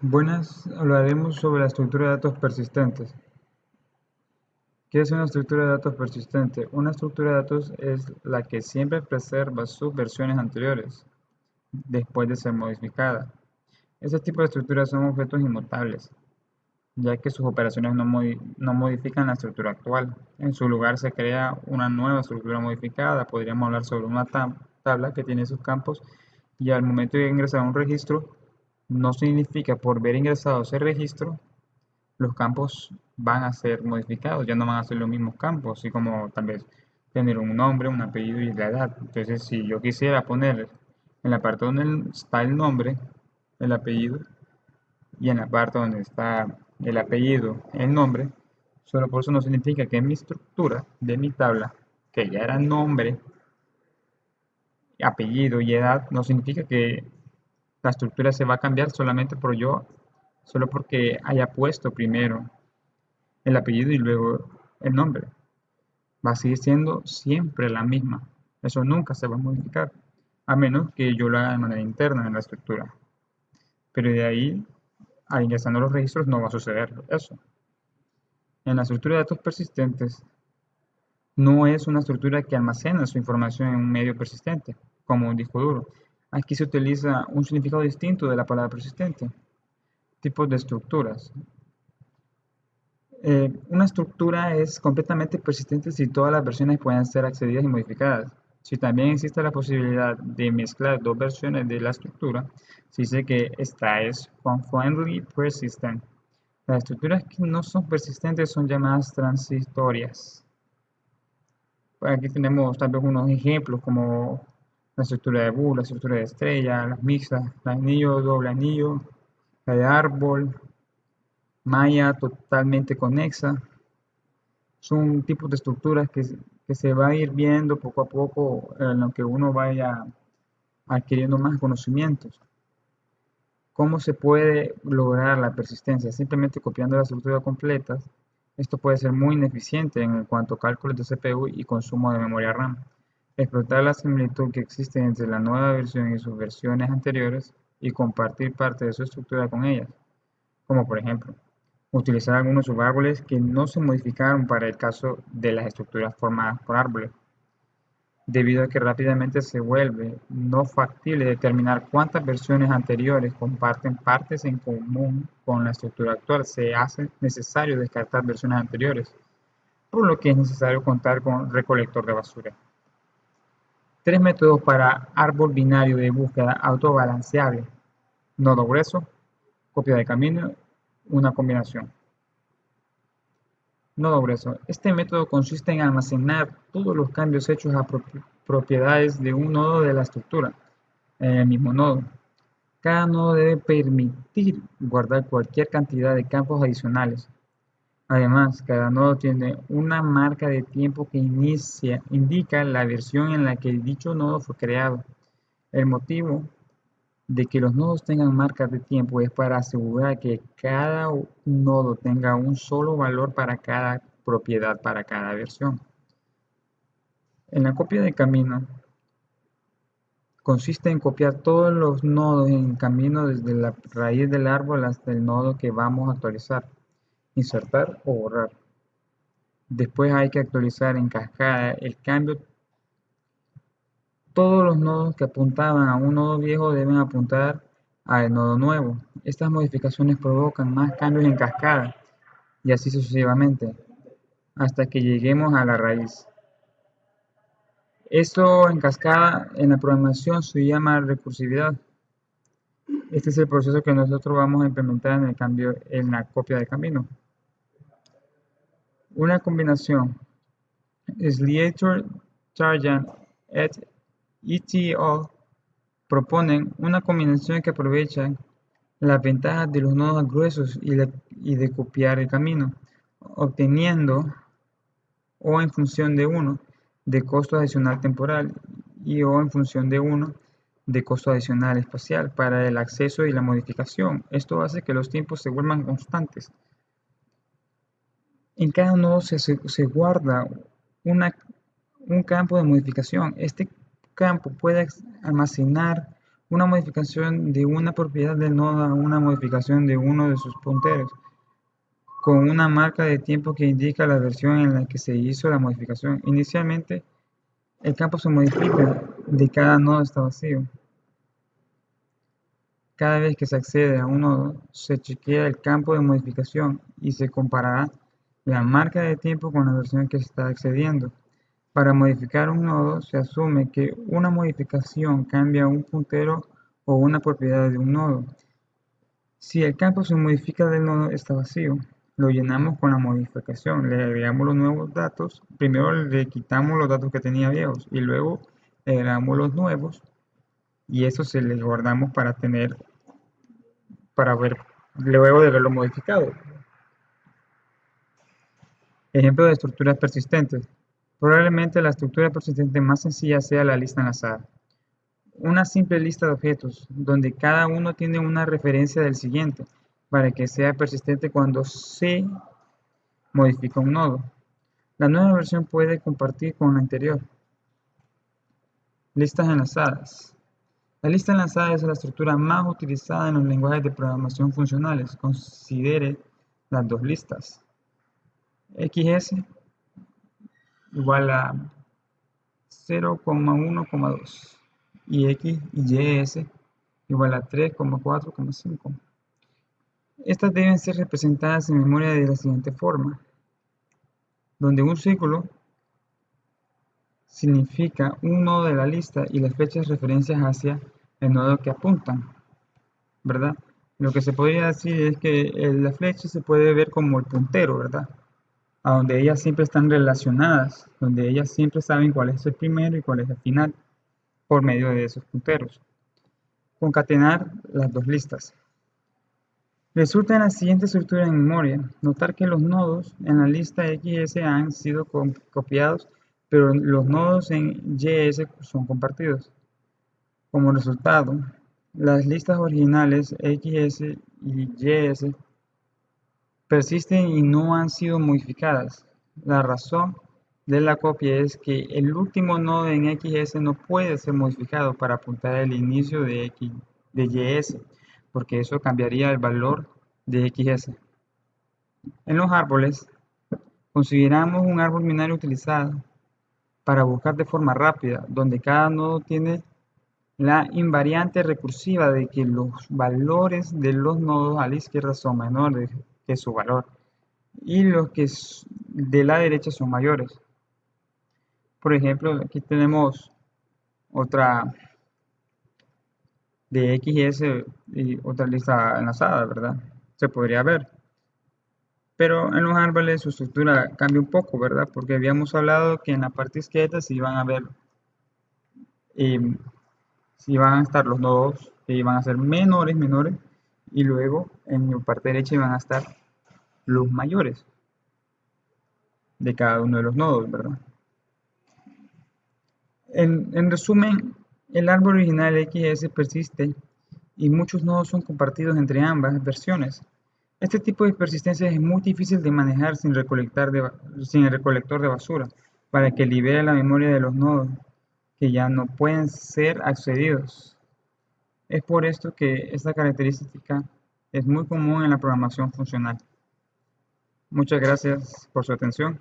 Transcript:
Buenas, hablaremos sobre la estructura de datos persistentes. ¿Qué es una estructura de datos persistente? Una estructura de datos es la que siempre preserva sus versiones anteriores, después de ser modificada. Este tipo de estructuras son objetos inmutables, ya que sus operaciones no modifican la estructura actual. En su lugar se crea una nueva estructura modificada. Podríamos hablar sobre una tabla que tiene sus campos y al momento de ingresar a un registro, no significa por ver ingresado ese registro los campos van a ser modificados, ya no van a ser los mismos campos, así como tal vez tener un nombre, un apellido y la edad. Entonces, si yo quisiera poner en la parte donde está el nombre, el apellido, y en la parte donde está el apellido, el nombre, solo por eso no significa que mi estructura de mi tabla, que ya era nombre, apellido y edad, no significa que la estructura se va a cambiar solo porque haya puesto primero el apellido y luego el nombre. Va a seguir siendo siempre la misma. Eso nunca se va a modificar, a menos que yo lo haga de manera interna en la estructura. Pero de ahí, al ingresando los registros, no va a suceder eso. En la estructura de datos persistentes, no es una estructura que almacena su información en un medio persistente, como un disco duro. Aquí se utiliza un significado distinto de la palabra persistente. Tipos de estructuras. Una estructura es completamente persistente si todas las versiones pueden ser accedidas y modificadas. Si también existe la posibilidad de mezclar dos versiones de la estructura, se dice que esta es confoundedly persistent. Las estructuras que no son persistentes son llamadas transitorias. Aquí tenemos tal vez unos ejemplos como la estructura de Boole, la estructura de estrella, las mixtas, la anillo, doble anillo, la de árbol, malla totalmente conexa. Son tipos de estructuras que se va a ir viendo poco a poco en lo que uno vaya adquiriendo más conocimientos. ¿Cómo se puede lograr la persistencia? Simplemente copiando la estructura completa. Esto puede ser muy ineficiente en cuanto a cálculos de CPU y consumo de memoria RAM. Explotar la similitud que existe entre la nueva versión y sus versiones anteriores y compartir parte de su estructura con ellas, como por ejemplo utilizar algunos subárboles que no se modificaron para el caso de las estructuras formadas por árboles, debido a que rápidamente se vuelve no factible determinar cuántas versiones anteriores comparten partes en común con la estructura actual. Se hace necesario descartar versiones anteriores, por lo que es necesario contar con recolector de basura. Tres métodos para árbol binario de búsqueda autobalanceable: nodo grueso, copia de camino, una combinación. Nodo grueso. Este método consiste en almacenar todos los cambios hechos a propiedades de un nodo de la estructura en el mismo nodo. Cada nodo debe permitir guardar cualquier cantidad de campos adicionales. Además, cada nodo tiene una marca de tiempo que indica la versión en la que dicho nodo fue creado. El motivo de que los nodos tengan marcas de tiempo es para asegurar que cada nodo tenga un solo valor para cada propiedad, para cada versión. En la copia de camino consiste en copiar todos los nodos en camino desde la raíz del árbol hasta el nodo que vamos a actualizar, insertar o borrar. Después hay que actualizar en cascada el cambio. Todos los nodos que apuntaban a un nodo viejo deben apuntar al nodo nuevo. Estas modificaciones provocan más cambios en cascada y así sucesivamente, hasta que lleguemos a la raíz. Esto en cascada en la programación se llama recursividad. Este es el proceso que nosotros vamos a implementar en la copia de camino. Una combinación Slater, Tarjan et al. Proponen una combinación que aprovecha las ventajas de los nodos gruesos y de copiar el camino, obteniendo o en función de uno de costo adicional temporal y o en función de uno de costo adicional espacial para el acceso y la modificación. Esto hace que los tiempos se vuelvan constantes. En cada nodo se guarda un campo de modificación. Este campo puede almacenar una modificación de una propiedad del nodo a una modificación de uno de sus punteros, con una marca de tiempo que indica la versión en la que se hizo la modificación. Inicialmente, el campo se modifica de cada nodo está vacío. Cada vez que se accede a un nodo, se chequea el campo de modificación y se comparará la marca de tiempo con la versión que se está accediendo. Para modificar un nodo, se asume que una modificación cambia un puntero o una propiedad de un nodo. Si el campo se modifica del nodo está vacío, lo llenamos con la modificación, le agregamos los nuevos datos, primero le quitamos los datos que tenía viejos y luego le agregamos los nuevos y eso se les guardamos para ver luego de verlo modificado. Ejemplo de estructuras persistentes. Probablemente la estructura persistente más sencilla sea la lista enlazada. Una simple lista de objetos, donde cada uno tiene una referencia del siguiente, para que sea persistente cuando se modifica un nodo. La nueva versión puede compartir con la anterior. Listas enlazadas. La lista enlazada es la estructura más utilizada en los lenguajes de programación funcionales. Considere las dos listas. XS igual a 0,1,2 y X y YS igual a 3,4,5. Estas deben ser representadas en memoria de la siguiente forma, donde un círculo significa un nodo de la lista y las flechas referencias hacia el nodo que apuntan, ¿verdad? Lo que se podría decir es que la flecha se puede ver como el puntero, ¿verdad? A donde ellas siempre están relacionadas, donde ellas siempre saben cuál es el primero y cuál es el final, por medio de esos punteros. Concatenar las dos listas. Resulta en la siguiente estructura en memoria. Notar que los nodos en la lista XS han sido copiados, pero los nodos en YS son compartidos. Como resultado, las listas originales XS y YS persisten y no han sido modificadas. La razón de la copia es que el último nodo en XS no puede ser modificado para apuntar al inicio de YS, porque eso cambiaría el valor de XS. En los árboles, consideramos un árbol binario utilizado para buscar de forma rápida, donde cada nodo tiene la invariante recursiva de que los valores de los nodos a la izquierda son menores que su valor y los que de la derecha son mayores. Por ejemplo, aquí tenemos otra de XS y otra lista enlazada, ¿verdad? Se podría ver. Pero en los árboles su estructura cambia un poco, ¿verdad? Porque habíamos hablado que en la parte izquierda se iban a ver, si iban a estar los nodos que iban a ser menores, y luego en la parte derecha iban a estar los mayores de cada uno de los nodos, ¿verdad? En resumen, el árbol original XS persiste y muchos nodos son compartidos entre ambas versiones. Este tipo de persistencia es muy difícil de manejar sin el recolector de basura, para que libere la memoria de los nodos que ya no pueden ser accedidos. Es por esto que esta característica es muy común en la programación funcional. Muchas gracias por su atención.